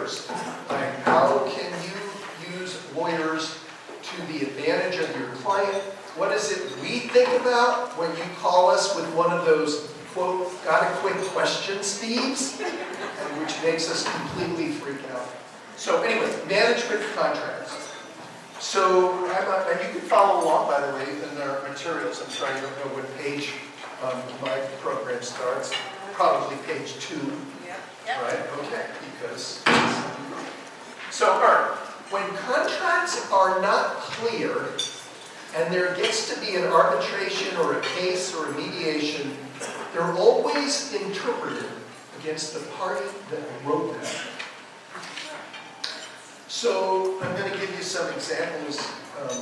lawyers. Like, how can you use lawyers to the advantage of your client? What is it we think about when you call us with one of those, quote, got a quick question, Steves? And which makes us completely freak out. So anyway, management contracts. So, and you can follow along, by the way, in our materials. I'm sorry, I don't know what page my program starts. Probably page 2. Yep. Right? Okay, because. So, all right. When contracts are not clear, and there gets to be an arbitration or a case or a mediation, they're always interpreted against the party that wrote them. So I'm going to give you some examples,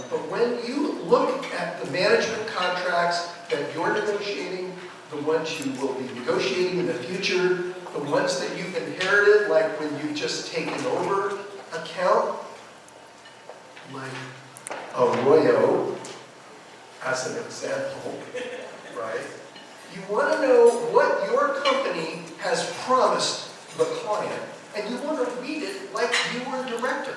but when you look at the management contracts that you're negotiating, the ones you will be negotiating in the future, the ones that you've inherited, like when you've just taken over account, like Arroyo, as an example, right? You want to know what your company has promised the client, and you want to read it like you were a director.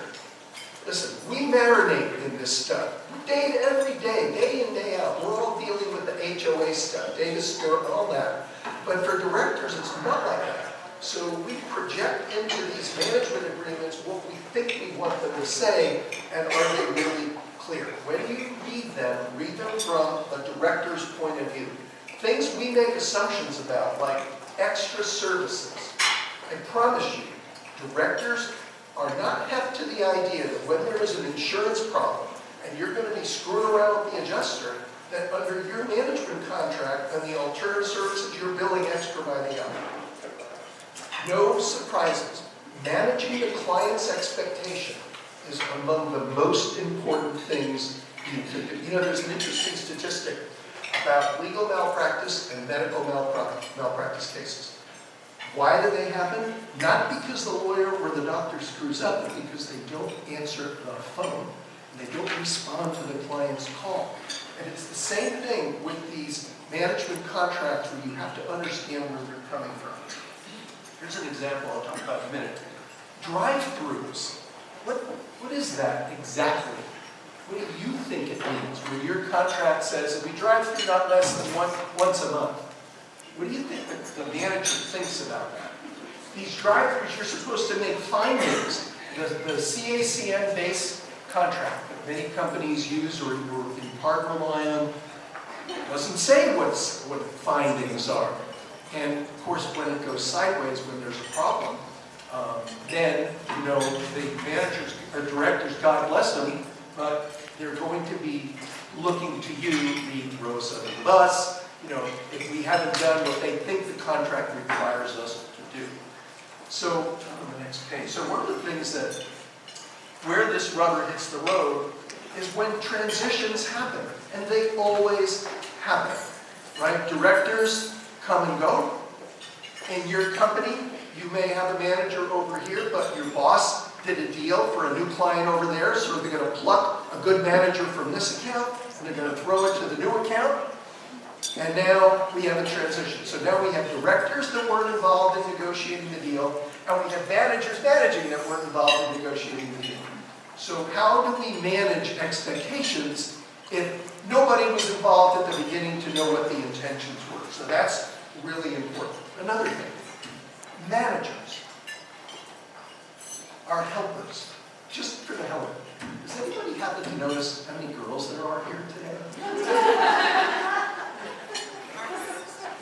Listen, we marinate in this stuff. Every day, day in, day out. We're all dealing with the HOA stuff, data store, and all that. But for directors, it's not like that. So we project into these management agreements what we think we want them to say, and are they really clear? When you read them from a director's point of view. Things we make assumptions about, like extra services. I promise you, directors are not hep to the idea that when there is an insurance problem and you're going to be screwing around with the adjuster, that under your management contract and the alternative services you're billing extra by the hour. No surprises. Managing the client's expectation is among the most important things you can do. You know, there's an interesting statistic about legal malpractice and medical malpractice cases. Why do they happen? Not because the lawyer or the doctor screws up, but because they don't answer the phone and they don't respond to the client's call. And it's the same thing with these management contracts where you have to understand where they're coming from. Here's an example I'll talk about in a minute. Drive-throughs. What is that exactly? What do you think it means when your contract says if we drive through not less than once a month? What do you think the manager thinks about that? These drive-throughs, you're supposed to make findings. The CACN-based contract that many companies use or in part rely on doesn't say what findings are. And of course, when it goes sideways, when there's a problem, then, you know, the managers or directors, God bless them, but they're going to be looking to you, the rows of the bus, you know, if we haven't done what they think the contract requires us to do. So, on the next page. So one of the things that, where this rubber hits the road is when transitions happen. And they always happen, right? Directors come and go. In your company, you may have a manager over here, but your boss did a deal for a new client over there, so they're going to pluck a good manager from this account, and they're going to throw it to the new account. And now we have a transition. So now we have directors that weren't involved in negotiating the deal, and we have managers managing that weren't involved in negotiating the deal. So how do we manage expectations if nobody was involved at the beginning to know what the intentions were? So that's really important. Another thing, managers are helpers, just for the hell of it. Does anybody happen to notice how many girls there are here today?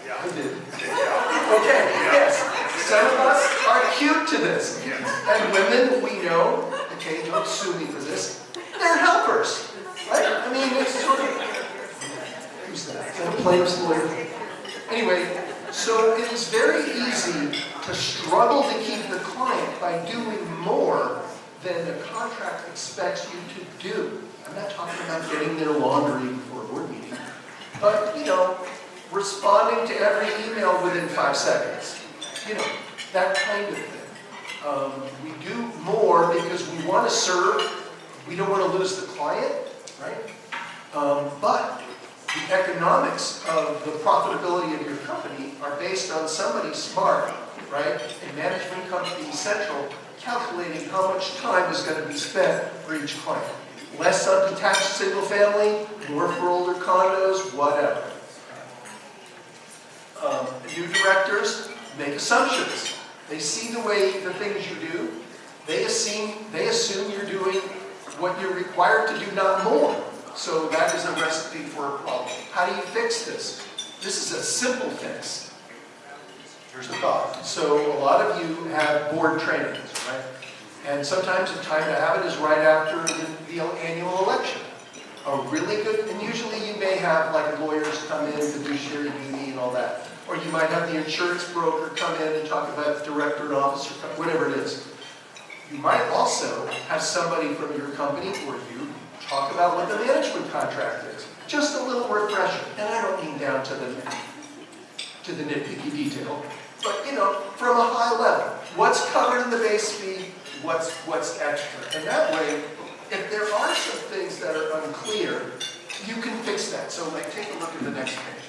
Yeah, I did. Okay, yes. Some of us are cute to this. And women, we know, okay, don't sue me for this, they're helpers, right? I mean, it's sort of, who's that? Is that a plaintiff's lawyer? Anyway, so it is very easy to struggle to keep the client by doing more than the contract expects you to do. I'm not talking about getting their laundry before a board meeting, but, you know, responding to every email within 5 seconds. You know, that kind of thing. We do more because we want to serve. We don't want to lose the client, right? But the economics of the profitability of your company are based on somebody smart, right? And Management Company Central calculating how much time is going to be spent for each client. Less on detached single family, more for older condos, whatever. New directors make assumptions. They see the things you do. They assume you're doing what you're required to do, not more. So that is a recipe for a problem. How do you fix this? This is a simple fix. Here's the thought. So a lot of you have board trainings, right? And sometimes the time to have it is right after the annual election. A really good, and usually you may have like lawyers come in, fiduciary duty and all that. Or you might have the insurance broker come in and talk about director and officer, whatever it is. You might also have somebody from your company or you talk about what the management contract is. Just a little refresher. And I don't mean down to the nitpicky detail, but from a high level. What's covered in the base fee? What's extra? And that way, if there are some things that are unclear, you can fix that. So take a look at the next page.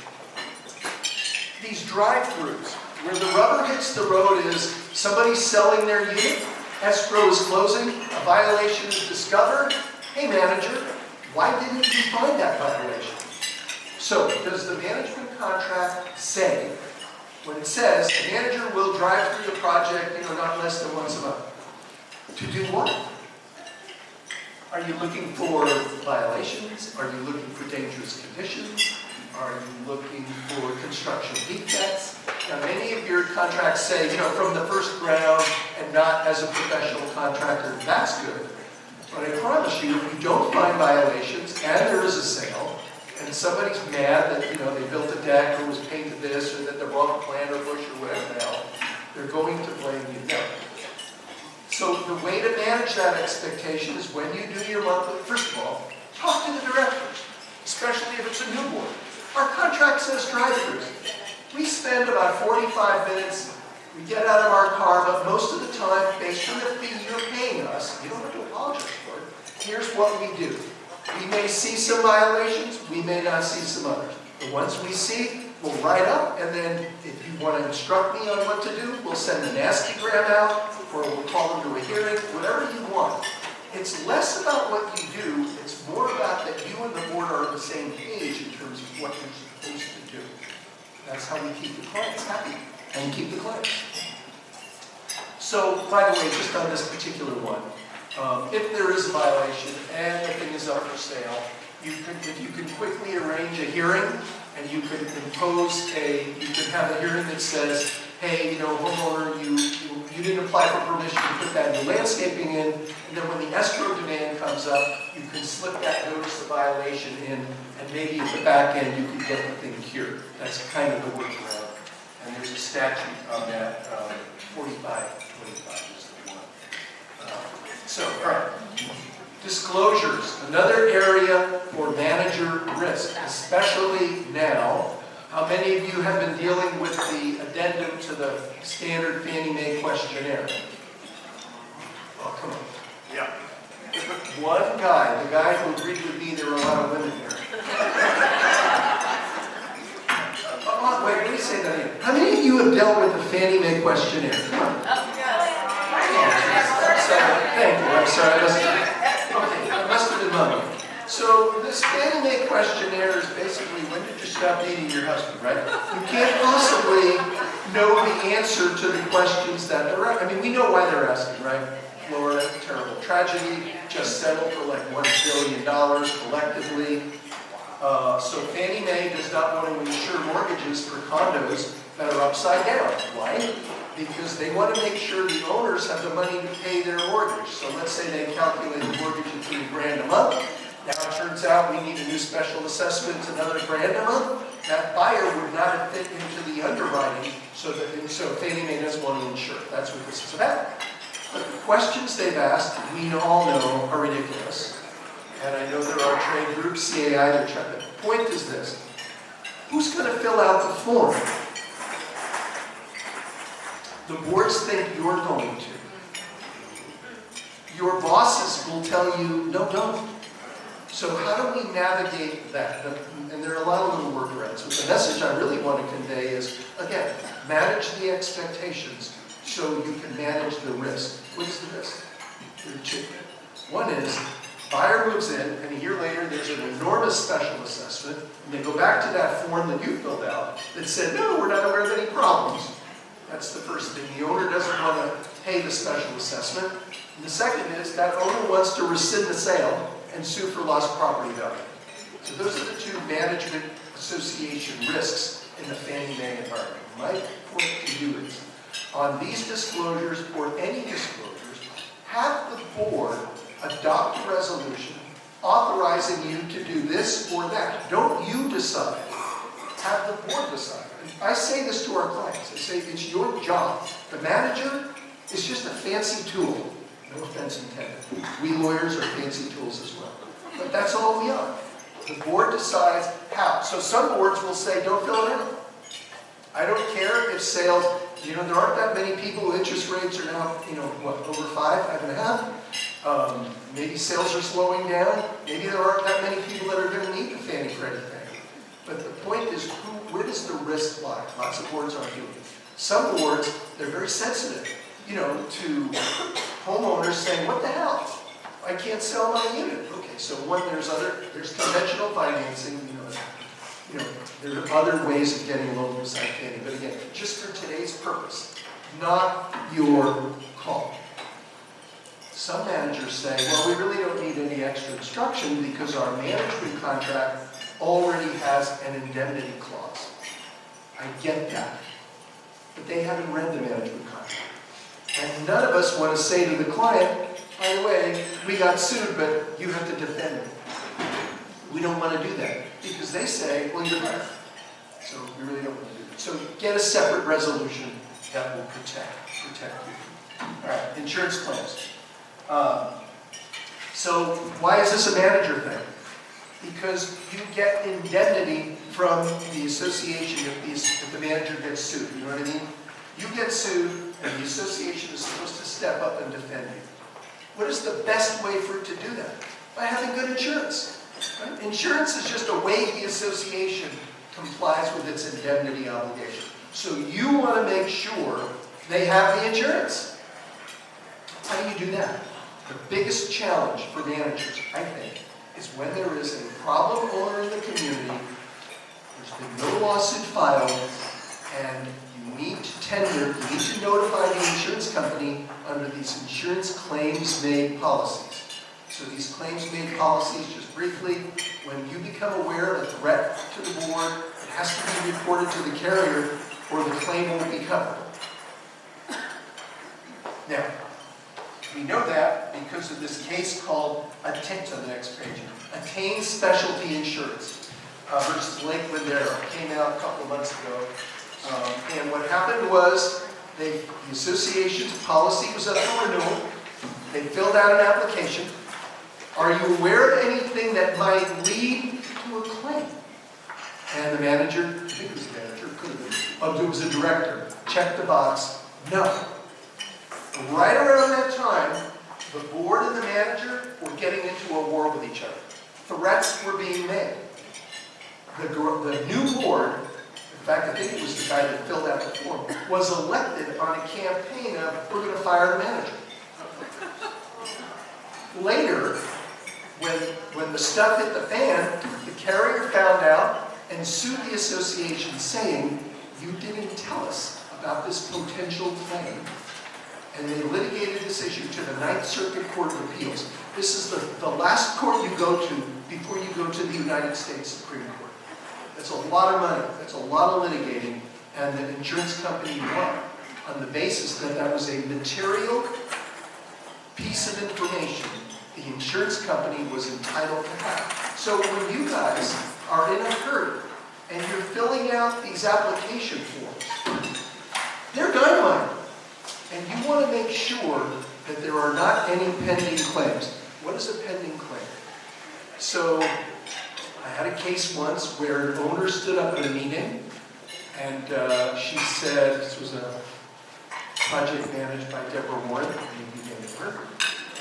These drive-throughs, where the rubber hits the road is somebody's selling their unit, escrow is closing, a violation is discovered. Hey manager, why didn't you find that violation? So does the management contract say, when it says the manager will drive through the project, not less than once a month? To do what? Are you looking for violations? Are you looking for dangerous conditions? Are you looking for construction defects? Now, many of your contracts say, from the first ground and not as a professional contractor. That's good. But I promise you, if you don't find violations and there is a sale, and somebody's mad that, they built a deck or was painted this or that the wrong plant or bush or whatever the hell, they're going to blame you. No. So the way to manage that expectation is when you do your monthly, first of all, talk to the directors, especially if it's a new board. Our contract says drive-throughs. We spend about 45 minutes, we get out of our car, but most of the time, based on the fee you're paying us, you don't have to apologize for it, here's what we do. We may see some violations, we may not see some others. The ones we see, we'll write up, and then if you want to instruct me on what to do, we'll send an ASCII-gram out, or we'll call them to a hearing, whatever you want. It's less about what you do, it's more about that you and the board are on the same page in terms of what you're supposed to do. That's how we keep the clients happy and keep the clients. So, by the way, just on this particular one, if there is a violation and the thing is up for sale, if you can quickly arrange a hearing and you could you could have a hearing that says, hey, homeowner, you didn't apply for permission to put that new landscaping in, and then when the escrow demand comes up, you can slip that notice of violation in, and maybe at the back end you can get the thing cured. That's kind of the workaround. And there's a statute on that, 4525 is the one. All right. Disclosures, another area for manager risk, especially now. How many of you have been dealing with the addendum to the standard Fannie Mae questionnaire? Oh, come on. Yeah. One guy, the guy who agreed with me there were a lot of women here. Wait, let me say that again. How many of you have dealt with the Fannie Mae questionnaire? Come on. Thank you. I'm sorry. I must have been mumbling. So this Fannie Mae questionnaire is basically when did you stop dating your husband, right? You can't possibly know the answer to the questions that they're asking. I mean, we know why they're asking, right? Florida, terrible tragedy, just settled for like $1 billion collectively. So Fannie Mae does not want to insure mortgages for condos that are upside down. Why? Because they want to make sure the owners have the money to pay their mortgage. So let's say they calculate the mortgage at $3,000 a month. Now it turns out we need a new special assessment, another $1,000 a month. That buyer would not have fit into the underwriting, so Fannie Mae doesn't want to insure. That's what this is about. But the questions they've asked, we all know, are ridiculous. And I know there are trade groups, CAI, that try. The point is this. Who's going to fill out the form? The boards think you're going to. Your bosses will tell you, no, don't. So how do we navigate that? And there are a lot of little workarounds. So the message I really want to convey is, again, manage the expectations. so you can manage the risk. What's the risk? There are two. One is, buyer moves in, and a year later there's an enormous special assessment, and they go back to that form that you filled out that said, no, we're not aware of any problems. That's the first thing. The owner doesn't want to pay the special assessment. And the second is that owner wants to rescind the sale and sue for lost property value. So those are the two management association risks in the Fannie Mae environment. My point to you is, on these disclosures or any disclosures, have the board adopt a resolution authorizing you to do this or that. Don't you decide. Have the board decide. And I say this to our clients. I say it's your job. The manager is just a fancy tool. No offense intended. We lawyers are fancy tools as well. But that's all we are. The board decides how. So some boards will say, don't fill it in. I don't care if sales, there aren't that many people, interest rates are now, over 5.5. Maybe sales are slowing down. Maybe there aren't that many people that are going to need the Fannie Freddie thing. But the point is, where does the risk lie? Lots of boards aren't doing it. Some boards, they're very sensitive, to homeowners saying, what the hell? I can't sell my unit. Okay, so there's conventional financing, there are other ways of getting a loan beside Fannie. But again, just for today's purpose, not your call. Some managers say, well, we really don't need any extra instruction because our management contract already has an indemnity clause. I get that. But they haven't read the management contract. And none of us want to say to the client, by the way, we got sued, but you have to defend it. We don't want to do that because they say, well, you're right. So we really don't want to do that. So get a separate resolution that will protect you. All right, insurance claims. So why is this a manager thing? Because you get indemnity from the association if the manager gets sued. You know what I mean? You get sued, and the association is supposed to step up and defend you. What is the best way for it to do that? By having good insurance. Right? Insurance is just a way the association complies with its indemnity obligation. So you want to make sure they have the insurance. How do you do that? The biggest challenge for managers, I think, is when there is a problem owner in the community, there's been no lawsuit filed, and you need to notify the insurance company under these insurance claims made policies. So these claims made policies, just briefly, when you become aware of a threat to the board, it has to be reported to the carrier or the claim won't be covered. Now, we know that because of this case called Attain, on the next page, Attain Specialty Insurance versus Lake Ladera. It came out a couple of months ago. And what happened was the association's policy was up for renewal. They filled out an application. Are you aware of anything that might lead to a claim? And the manager, I think it was the manager, could have been, it was a director, checked the box, no. Right around that time, the board and the manager were getting into a war with each other. Threats were being made. The new board, in fact, I think it was the guy that filled out the form, was elected on a campaign of, we're going to fire the manager. Later, when the stuff hit the fan, the carrier found out and sued the association saying, you didn't tell us about this potential claim. And they litigated this issue to the Ninth Circuit Court of Appeals. This is the last court you go to before you go to the United States Supreme Court. That's a lot of money. That's a lot of litigating. And the insurance company won on the basis that that was a material piece of information the insurance company was entitled to have. So when you guys are in a hurry and you're filling out these application forms, they're dynamite. And you want to make sure that there are not any pending claims. What is a pending claim? So I had a case once where an owner stood up at a meeting and she said, this was a project managed by Deborah Warren, maybe you know her.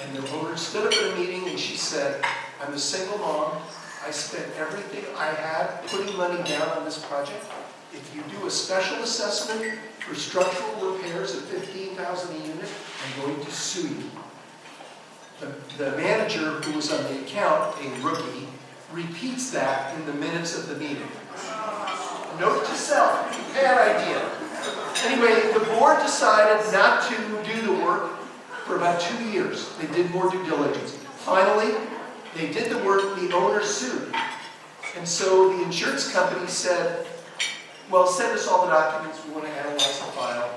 And the owner stood up at a meeting and she said, I'm a single mom. I spent everything I had putting money down on this project. If you do a special assessment for structural repairs at $15,000 a unit, I'm going to sue you. The manager who was on the account, a rookie, repeats that in the minutes of the meeting. Note to self, bad idea. Anyway, the board decided not to do the work for about 2 years. They did more due diligence. Finally, they did the work, the owner sued. And so the insurance company said, well, send us all the documents, we want to analyze the file.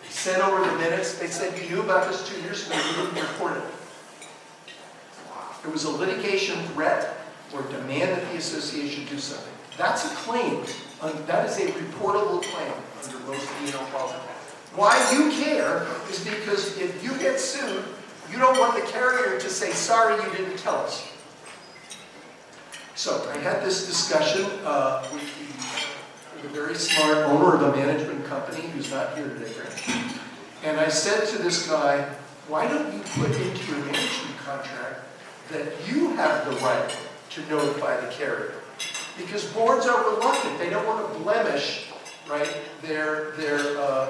They sent over the minutes, they said, you knew about this 2 years ago, you didn't report it. There was a litigation threat or demand that the association do something. That's a claim. That is a reportable claim under most E&O policy. Why you care is because if you get sued, you don't want the carrier to say, sorry, you didn't tell us. So I had this discussion with the very smart owner of a management company who's not here today, Grant. And I said to this guy, why don't you put into your management contract that you have the right to notify the carrier? Because boards are reluctant. They don't want to blemish, right, their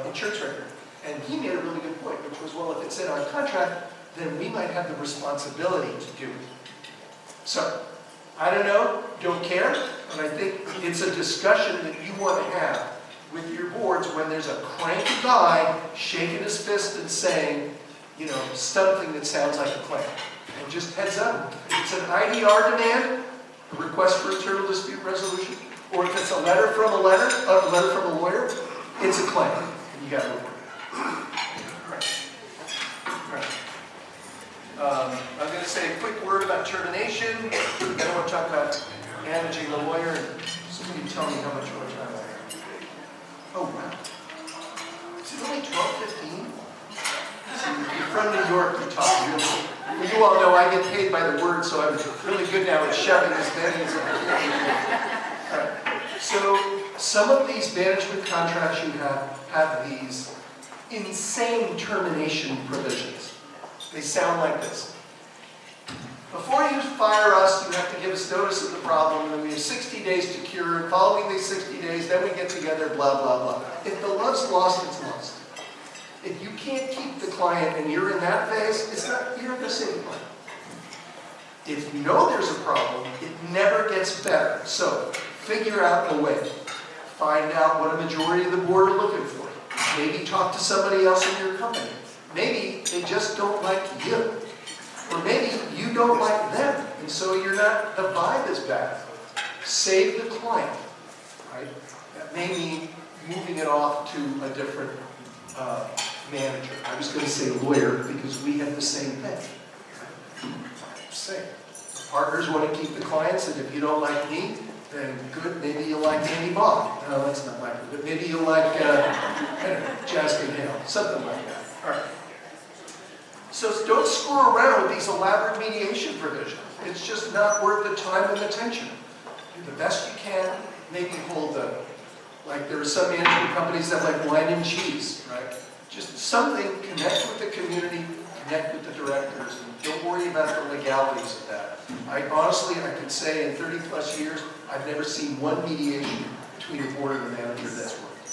insurance record. And he made a really good point, which was, well, if it's in our contract, then we might have the responsibility to do it. So, I don't know, don't care, and I think it's a discussion that you want to have with your boards when there's a cranky guy shaking his fist and saying, you know, something that sounds like a claim. And just heads up, if it's an IDR demand, a request for internal dispute resolution, or if it's a letter from a lawyer, it's a claim, and you got to report it. I'm going to say a quick word about termination. Then I want to talk about managing the lawyer. Somebody tell me how much more time I have. Oh, wow. Is it only 12:15? You're from New York, you talk really. Well, you all know I get paid by the word, so I'm really good now at shoving as many as I can. All right. So some of these management contracts you have these insane termination provisions. They sound like this. Before you fire us, you have to give us notice of the problem, and then we have 60 days to cure it. Following these 60 days, then we get together, blah, blah, blah. If the love's lost, it's lost. If you can't keep the client and you're in that phase, you're not going to save the client. If you know there's a problem, it never gets better. So, figure out a way. Find out what a majority of the board are looking for. Maybe talk to somebody else in your company. Maybe they just don't like you. Or maybe you don't like them, and so you're not, the vibe is bad. Save the client, right? That may mean moving it off to a different manager. I was going to say lawyer because we have the same thing. Same. Partners want to keep the clients, and if you don't like me, then good, maybe you like Andy Bach. No, that's not likely, but maybe you like, Jasmine Hale, something like that. All right. So don't screw around with these elaborate mediation provisions. It's just not worth the time and attention. Do the best you can, maybe hold the, like there are some management companies that like wine and cheese, right? Just something, connect with the community, connect with the directors, and don't worry about the legalities of that. Honestly, I can say in 30 plus years, I've never seen one mediation between a board and a manager that's worked.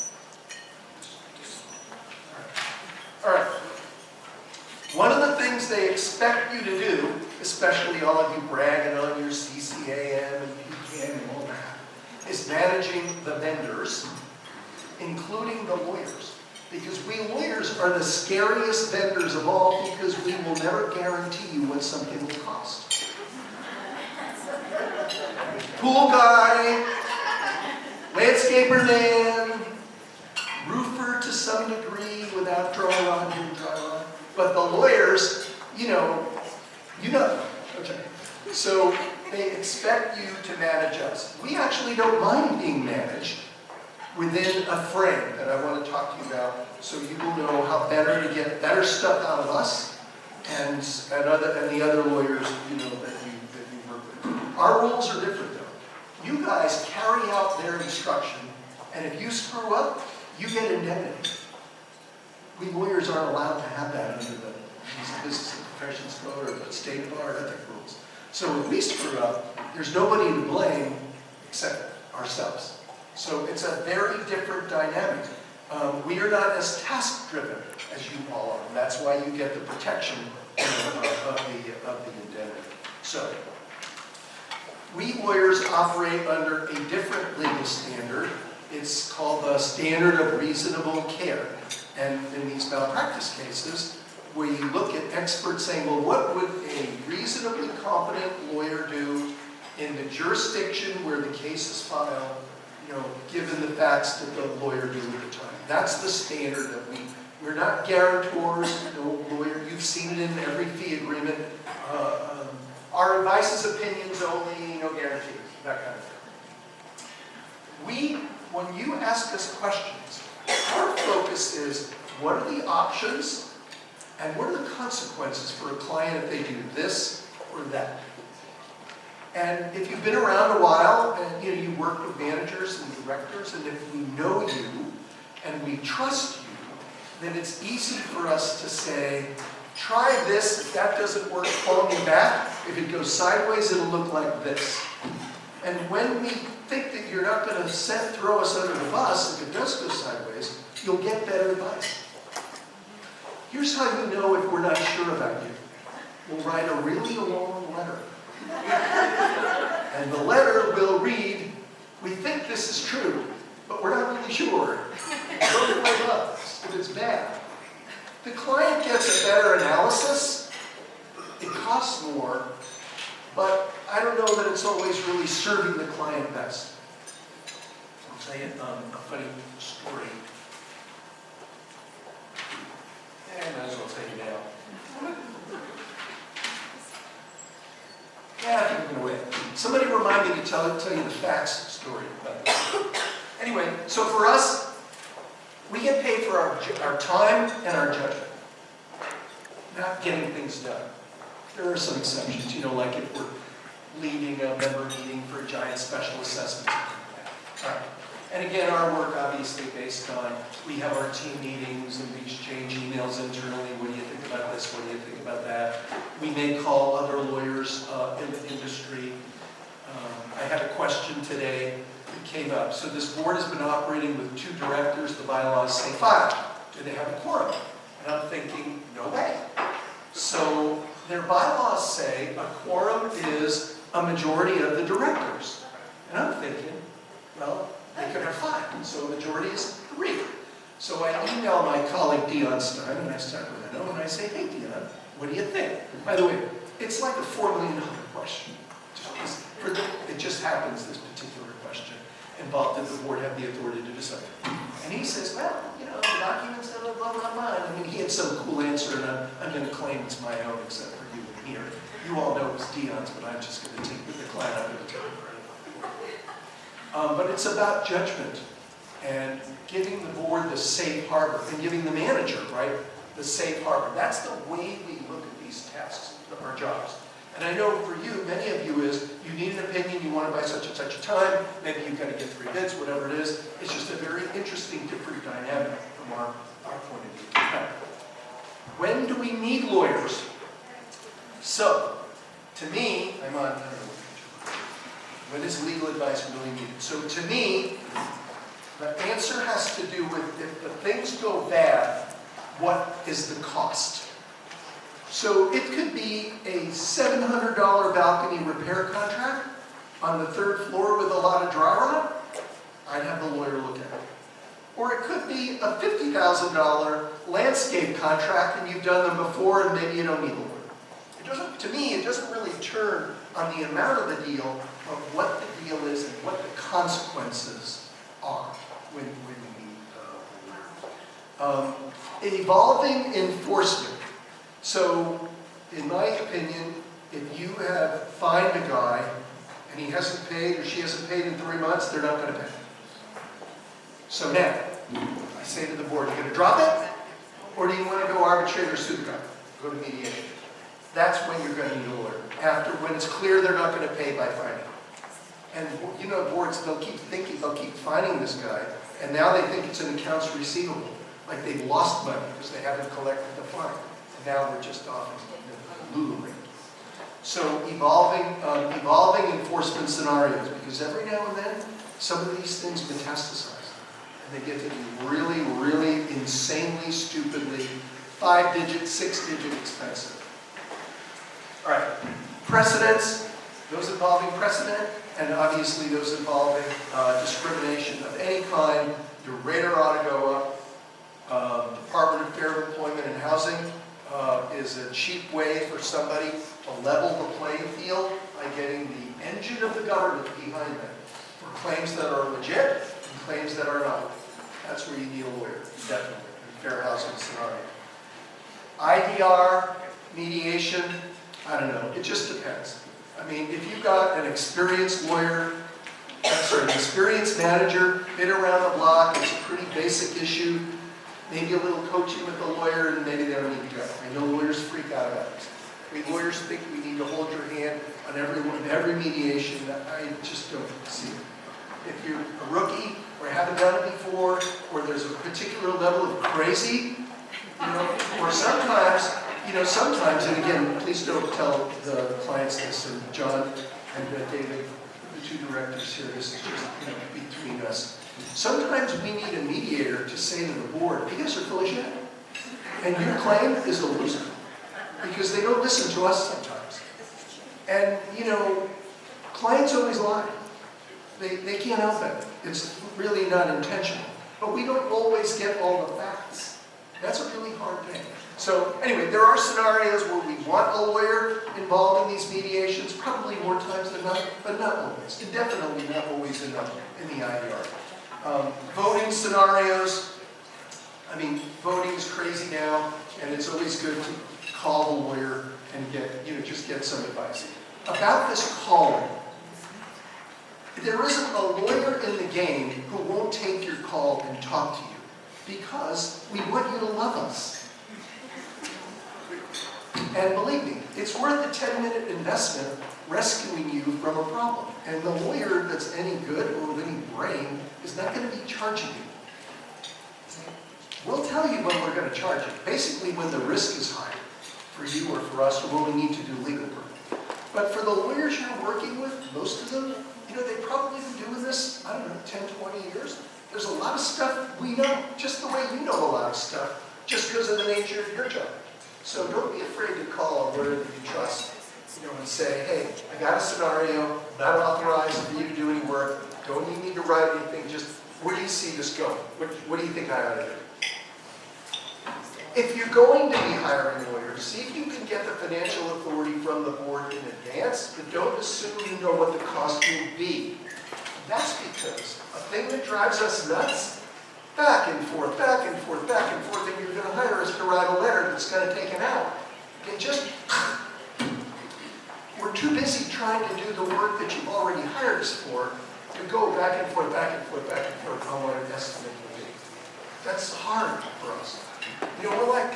All right. One of the things they expect you to do, especially all of you bragging on your CCAM and PCAM and all that, is managing the vendors, including the lawyers. Because we lawyers are the scariest vendors of all because we will never guarantee you what something will cost. Pool guy, landscaper man, roofer to some degree without drywall and drywall. But the lawyers, you know. Okay. So they expect you to manage us. We actually don't mind being managed within a frame that I want to talk to you about, so you will know how better to get better stuff out of us and the other lawyers, you know, that you work with. Our rules are different though. You guys carry out their instruction, and if you screw up, you get indemnity. We lawyers aren't allowed to have that under the Business and Professions Code or the State Bar ethic rules. So if we screw up, there's nobody to blame except ourselves. So it's a very different dynamic. We are not as task-driven as you all are, and that's why you get the protection of the indemnity. So, we lawyers operate under a different legal standard. It's called the standard of reasonable care. And in these malpractice cases, we look at experts saying, well, what would a reasonably competent lawyer do in the jurisdiction where the case is filed, given the facts that the lawyer knew at the time. That's the standard that we're not guarantors, no lawyer, you've seen it in every fee agreement. Our advice is opinions only, no guarantees, that kind of thing. When you ask us questions, our focus is, what are the options and what are the consequences for a client if they do this or that? And if you've been around a while and you work with managers and directors, and if we know you and we trust you, then it's easy for us to say, try this, if that doesn't work, call me back. If it goes sideways, it'll look like this. And when we think that you're not going to throw us under the bus, if it does go sideways, you'll get better advice. Here's how you know if we're not sure about you. We'll write a really long letter. And the letter will read, we think this is true, but we're not really sure. Don't blame us if it's bad. The client gets a better analysis. It costs more, but I don't know that it's always really serving the client best. I'll tell you a funny story. I might as well tell you now. Yeah, I think I'm going to wait. Somebody remind me to tell you the facts story about this. Anyway, so for us, we get paid for our time and our judgment, not getting things done. There are some exceptions, like if we're leading a member meeting for a giant special assessment. All right. And again, our work obviously based on, we have our team meetings and we exchange emails internally. What do you think about this? What do you think about that? We may call other lawyers in the industry. I had a question today that came up. So this board has been operating with 2 directors. The bylaws say 5. Do they have a quorum? And I'm thinking, no way. So their bylaws say a quorum is a majority of the directors. And I'm thinking, well, they could have 5, so a majority is 3. So I email my colleague Dion Stein, and I start with an O, and I say, hey Dion, what do you think? By the way, it's like a $4 million question. It just happens, this particular question, involved that the board have the authority to decide. And he says, well, the documents that are blah, blah, blah. I mean, he had some cool answer, and I'm going to claim it's my own, except for you in here. You all know it was Dion's, but I'm just going to take the client out of the table. But it's about judgment and giving the board the safe harbor and giving the manager, right, the safe harbor. That's the way we look at these tasks, our jobs. And I know for you, many of you is, you need an opinion, you want to buy such and such a time, maybe you've got to get 3 bids, whatever it is. It's just a very interesting, different dynamic from our point of view. Now, when do we need lawyers? So, to me, I don't know. When is legal advice really needed? So to me, the answer has to do with if the things go bad, what is the cost? So it could be a $700 balcony repair contract on the 3rd floor with a lot of dry rot. I'd have the lawyer look at it. Or it could be a $50,000 landscape contract and you've done them before and maybe you don't need a lawyer. To me, it doesn't really turn on the amount of the deal, but what the deal is and what the consequences are when we need evolving enforcement. So, in my opinion, if you have fined a guy and he hasn't paid or she hasn't paid in 3 months, they're not going to pay. So now, I say to the board, are you going to drop it? Or do you want to go arbitrate or sue the guy? Go to mediation. That's when you're going to need a lawyer. When it's clear they're not going to pay by fining. And boards, they'll keep fining this guy, and now they think it's an accounts receivable. Like they've lost money because they haven't collected the fine. And now they're just off in the Lulu. So evolving enforcement scenarios, because every now and then some of these things metastasize. And they get to be really, really insanely, stupidly 5-digit, 6-digit expensive. All right, precedents, those involving precedent, and obviously those involving discrimination of any kind, your radar ought to go up. Department of Fair Employment and Housing is a cheap way for somebody to level the playing field by getting the engine of the government behind them for claims that are legit and claims that are not. That's where you need a lawyer, definitely, in fair housing scenario. IDR, mediation, I don't know, it just depends. I mean, if you've got an experienced lawyer, an experienced manager, been around the block, it's a pretty basic issue, maybe a little coaching with the lawyer, and maybe they don't need to go. I know lawyers freak out about this. I mean, lawyers think we need to hold your hand on every mediation. I just don't see it. If you're a rookie, or haven't done it before, or there's a particular level of crazy, or sometimes, and again, please don't tell the clients this, and John and David, the two directors here, this is just, between us. Sometimes we need a mediator to say to the board, you guys are full of shit. And your claim is a loser. Because they don't listen to us sometimes. And, clients always lie. They can't help it. It's really not intentional. But we don't always get all the facts. That's a really hard thing. So anyway, there are scenarios where we want a lawyer involved in these mediations, probably more times than not, but not always. And definitely not always in the IDR. Voting scenarios, voting is crazy now, and it's always good to call the lawyer and get some advice. About this calling, there isn't a lawyer in the game who won't take your call and talk to you, because we want you to love us. And believe me, it's worth a 10-minute investment rescuing you from a problem. And the lawyer that's any good or with any brain is not going to be charging you. We'll tell you when we're going to charge you. Basically when the risk is high for you or for us, or when we need to do legal work. But for the lawyers you're working with, most of them, they've probably been doing this, 10, 20 years. There's a lot of stuff we know, just the way you know a lot of stuff, just because of the nature of your job. So don't be afraid to call a lawyer that you trust, and say, hey, I got a scenario, not authorized for you to do any work, don't you need to write anything, just where do you see this going? What do you think I ought to do? If you're going to be hiring lawyers, see if you can get the financial authority from the board in advance, but don't assume you know what the cost will be. That's because a thing that drives us nuts, back and forth, back and forth, back and forth, and you're going to hire us to write a letter that's going to take an hour. We're too busy trying to do the work that you've already hired us for to go back and forth, back and forth, back and forth on what an estimate will be. That's hard for us. We're like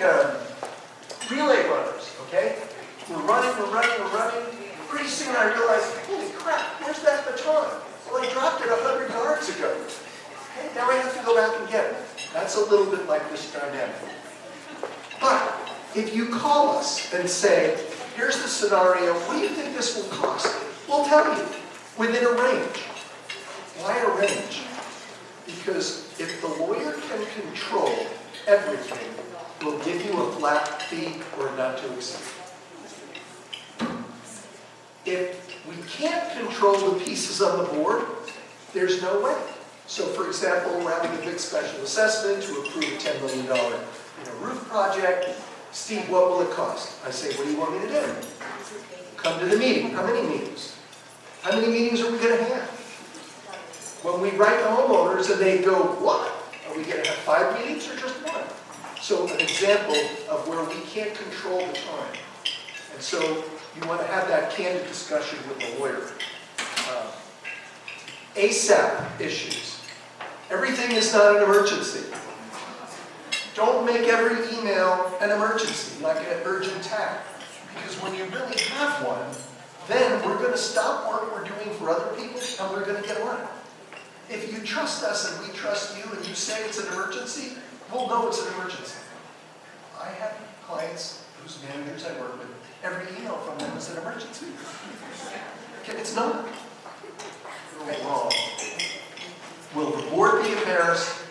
relay runners, okay? We're running. Pretty soon I realize, holy crap, where's that baton? Well, I dropped it 100 yards ago. Okay, now I have to go back and get it. That's a little bit like this dynamic. But if you call us and say, here's the scenario, what do you think this will cost? We'll tell you, within a range. Why a range? Because if the lawyer can control everything, we'll give you a flat fee or not to exceed. If we can't control the pieces on the board, there's no way. So for example, we're having a big special assessment to approve a $10 million roof project. Steve, what will it cost? I say, what do you want me to do? Come to the meeting. How many meetings? How many meetings are we going to have? When we write the homeowners and they go, what? Are we going to have 5 meetings or just 1? So an example of where we can't control the time. And so you want to have that candid discussion with the lawyer. ASAP issues. Everything is not an emergency. Don't make every email an emergency, like an urgent tag. Because when you really have one, then we're going to stop work we're doing for other people and we're going to get on it. If you trust us and we trust you and you say it's an emergency, we'll know it's an emergency. I have clients whose managers I work with, every email from them is an emergency. Okay, it's not. You're wrong. Will the board be embarrassed?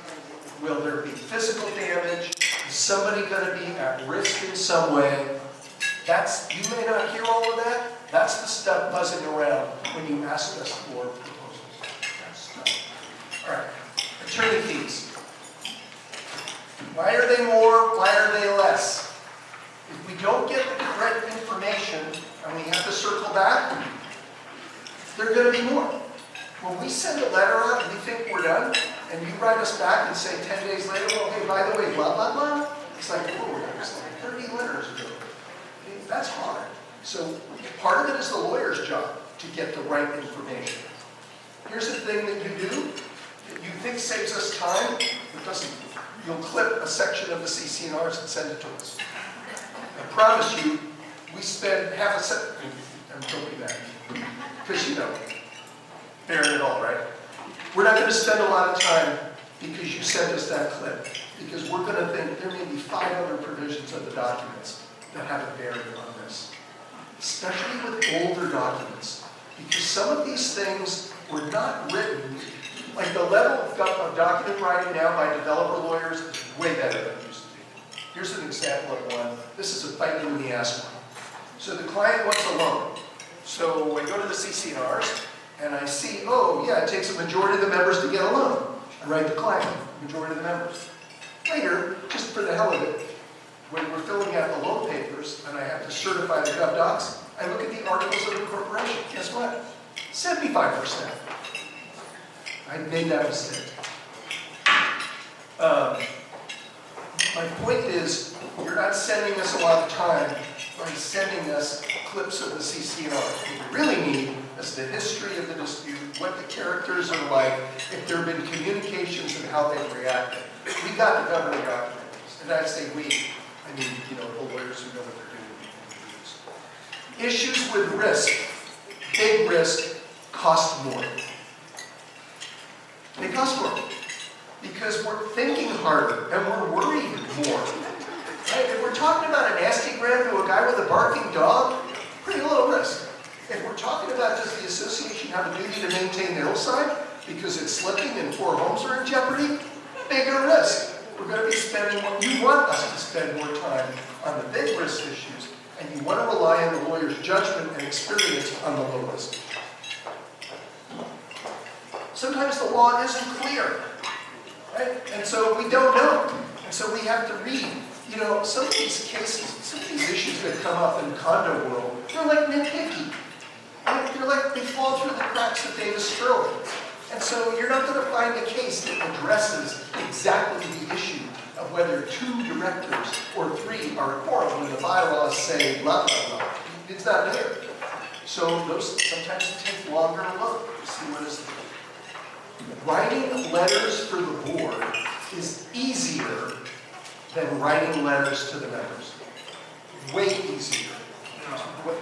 Will there be physical damage? Is somebody going to be at risk in some way? You may not hear all of that. That's the stuff buzzing around when you ask us for proposals. That's stuff. All right, attorney fees. Why are they more? Why are they less? If we don't get the correct information and we have to circle back, they're going to be more. When we send a letter out and we think we're done, and you write us back and say 10 days later, well, hey, by the way, blah, blah, blah, it's like, whoa, there's like 30 letters ago. That's hard. So part of it is the lawyer's job to get the right information. Here's the thing that you do that you think saves us time, it doesn't. You'll clip a section of the CC&Rs and send it to us. I promise you, we spend half a second, I'm joking that, because you know, bearing it all, right? We're not going to spend a lot of time because you sent us that clip, because we're going to think there may be 5 other provisions of the documents that have a bearing on this, especially with older documents, because some of these things were not written, like the level of document writing now by developer lawyers is way better than it used to be. Here's an example of one. This is a bite in the ass one. So the client wants a loan. So I go to the CC&Rs, and I see, oh yeah, it takes a majority of the members to get a loan. I write the client, majority of the members. Later, just for the hell of it, when we're filling out the loan papers and I have to certify the gov docs, I look at the articles of incorporation. Guess what? 75%. I made that mistake. My point is, you're not sending us a lot of time by sending us clips of the CC&R. What we really need is the history of the dispute, what the characters are like, if there have been communications and how they've reacted. We got the governing documents, and I say we, I mean, you know, the lawyers who know what they're doing. Issues with risk, big risk, cost more. They cost more because we're thinking harder and we're worried more. Right? If we're talking about a nasty grant to a guy with a barking dog, pretty low risk. If we're talking about does the association have a duty to maintain the hillside because it's slipping and 4 homes are in jeopardy, bigger risk. We're going to be spending what you want us to spend more time on the big risk issues, and you want to rely on the lawyer's judgment and experience on the low risk issues. Sometimes the law isn't clear, right? And so we don't know. And so we have to read. You know, some of these cases, some of these issues that come up in the condo world, they're like nitpicky. Right? They're like, they fall through the cracks of Davis Sterling. And so you're not going to find a case that addresses exactly the issue of whether 2 directors or 3 are quorum when the bylaws say blah, blah, blah. It's not there. So those sometimes take longer to look to see what is there. Writing letters for the board is easier than writing letters to the members. Way easier.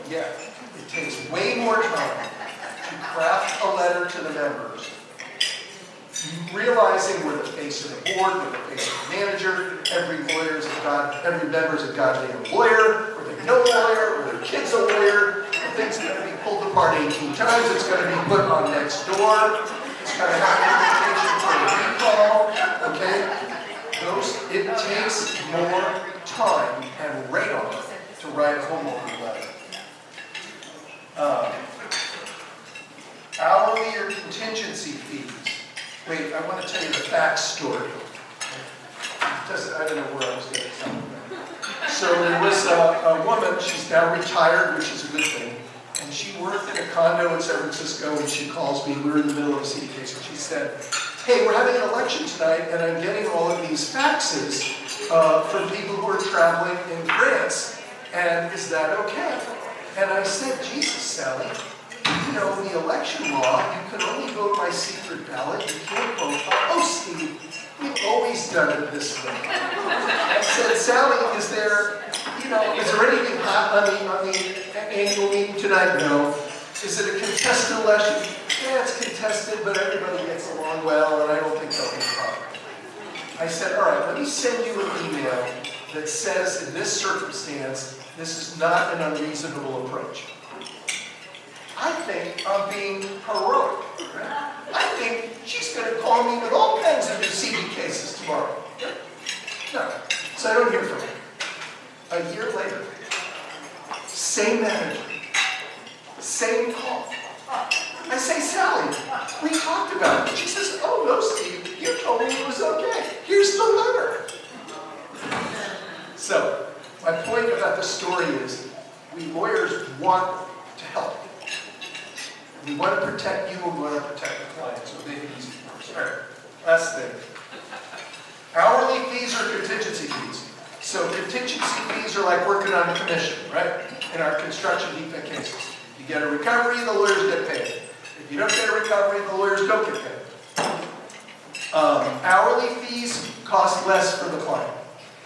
Yeah, it takes way more time to craft a letter to the members, realizing we're the face of the board, we're the face of the manager, every member's a goddamn lawyer, or they know a lawyer, or their kid's a lawyer, the thing's going to be pulled apart 18 times, it's going to be put on next door, it's going to have an invitation for a recall, okay? It takes more time and radar to write a homeowner letter. Hourly or contingency fees. Wait, I want to tell you the fact story. I don't know where I was going to tell you. So there was a woman, she's now retired, which is a good thing, and she worked in a condo in San Francisco, and she calls me, we were in the middle of a city case, and she said, hey, we're having an election tonight, and I'm getting all of these faxes from people who are traveling in France, and is that okay? And I said, Jesus, Sally, you know, the election law, you can only vote by secret ballot, you can't vote by, Steve, we've always done it this way. I said, Sally, is there anything hot on the annual meeting tonight? No. Is it a contested election? Yeah, it's contested, but everybody gets along well, and I don't think there'll be a problem. I said, all right, let me send you an email that says, in this circumstance, this is not an unreasonable approach. I think I'm being heroic. Right? I think she's going to call me with all kinds of receiving cases tomorrow. No. So I don't hear from her. A year later, same manager, same call. I say, Sally, we talked about it. She says, oh no, Steve, you told me it was okay. Here's the letter. So, my point about the story is, we lawyers want to help. We want to protect you and we want to protect the client, so make it easy for us. All right, last thing. Hourly fees or contingency fees. So contingency fees are like working on a commission, right? In our construction defect cases. You get a recovery, the lawyers get paid. If you don't get a recovery, the lawyers don't get paid. Hourly fees cost less for the client.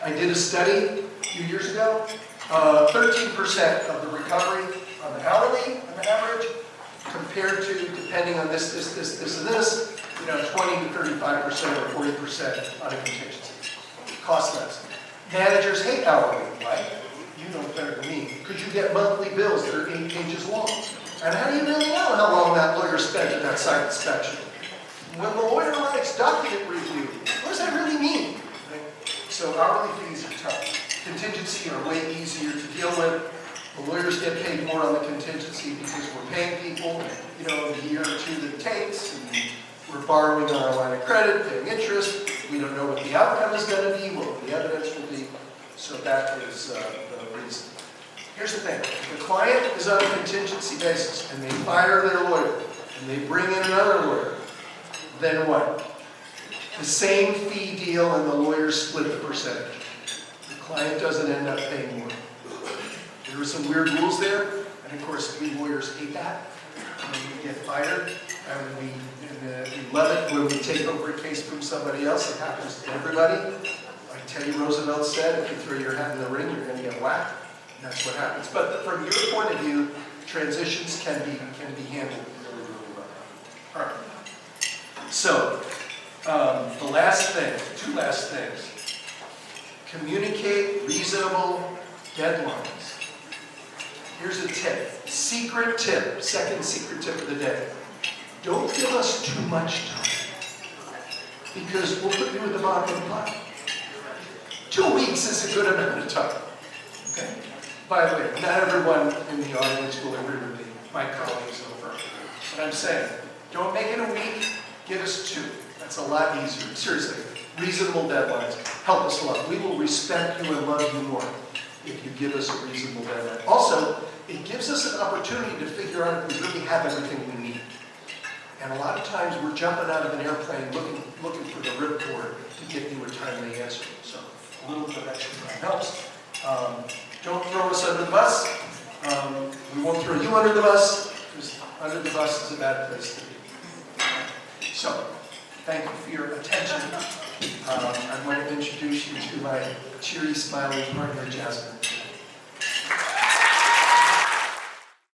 I did a study a few years ago. 13% of the recovery on the hourly, on the average, compared to, depending on this, and this, 20 to 35% or 40% on a contingency. Cost less. Managers hate hourly, right? You know better than me. Could you get monthly bills that are 8 pages long? And how do you really know how long that lawyer spent in that site inspection? When the lawyer writes document review, what does that really mean? Right? So hourly fees are tough. Contingency are way easier to deal with. The lawyers get paid more on the contingency because we're paying people, the year or two that it takes, and we're borrowing on our line of credit, paying interest. We don't know what the outcome is going to be, what the evidence will be. So that is the reason. Here's the thing. If the client is on a contingency basis and they fire their lawyer and they bring in another lawyer, then what? The same fee deal and the lawyers split the percentage. The client doesn't end up paying more. There are some weird rules there, and of course we lawyers hate that. When we get fired, and we love it when we take over a case from somebody else. It happens to everybody. Like Teddy Roosevelt said, if you throw your hat in the ring, you're going to get whacked. And that's what happens. But from your point of view, transitions can be handled really, really well. All right. So, the last thing, two last things. Communicate reasonable deadlines. Here's a tip. Secret tip. Second secret tip of the day. Don't give us too much time, because we'll put you at the bottom of the pile. 2 weeks is a good amount of time. Okay? By the way, not everyone in the audience will agree with me, my colleagues so far. But I'm saying, don't make it a week, give us 2. That's a lot easier. Seriously, reasonable deadlines help us a lot. We will respect you and love you more if you give us a reasonable deadline. Also, it gives us an opportunity to figure out if we really have everything we need. And a lot of times we're jumping out of an airplane looking for the ripcord to get you a timely answer. So a little bit of extra time helps. Don't throw us under the bus. We won't throw you under the bus, because under the bus is a bad place to be. So, thank you for your attention. I'm going to introduce you to my cheery, smiling partner, Jasmine.